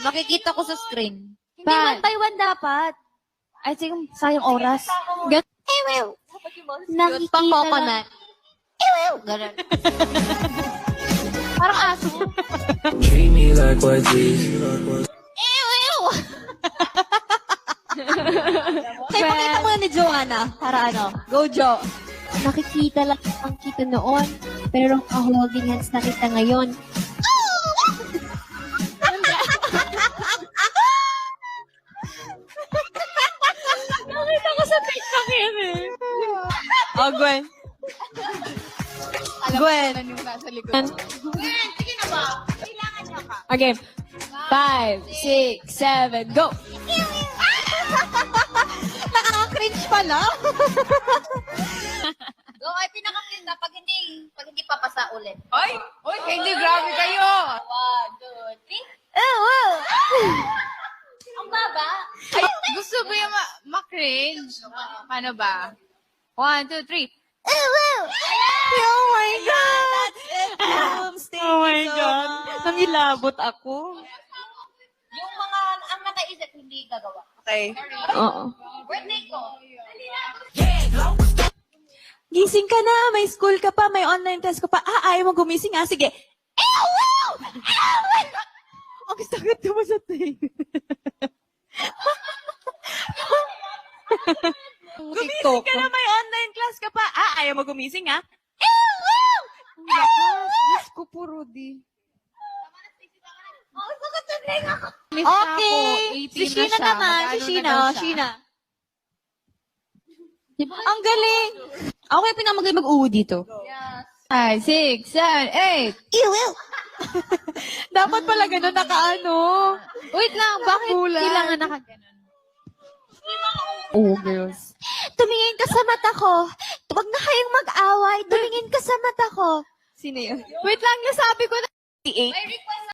Nakikita ko sa screen. Hindi, 1 by 1 dapat. Ay, sige, sayang oras. Ewew! Nakikita Pang lang. coconut. Ewew! Ganun. Parang aso. Treat me like what Ewew! Kaya pakita mo na ni Joanna. Para ano? Go, Jo. Nakikita lang ang kita noon. Pero ang holding hands na kita ngayon. Nakita ko sa TikTok yun eh. Oh, Gwen. Gwen. Okay. 5, 6, 7, go! Nakaka-cringe pala. Go, ay pinaka-cringe pag hindi papasa ulit. Ay! Uy, hindi, grabe kayo! 1, 2, 3. Oh, ang baba. Ay, gusto mo yung ma-cringe? Paano ba? 1, 2, 3. Oh my God! Oh my God. Nangilabot ako. Yung mga, ang nakaisip, hindi gagawa. Okay. Oo. Birthday ko. Gising ka na, may school ka pa, may online test ka pa. Ayaw mo gumising ah. Sige. Ang sakit naman sa tayo. Gumising ka na, may online class ka pa. Ayaw mo gumising ah. Ang lakas. Diyos ko po, Rudy. Oh, sakit na rin ako. Okay. Si Sheena naman. Si Sheena. Ang galing. Okay, pinamagay mag-uwi dito. 5, 6, 7, 8. Dapat pala gano'n nakaano. Wait lang, bakit kailangan nakaganon? Oh, girls. Tumingin ka sa mata ko. Huwag na kayong mag-away. Tumingin ka sa mata ko. Sino yun? Wait lang, nasabi ko na. 88.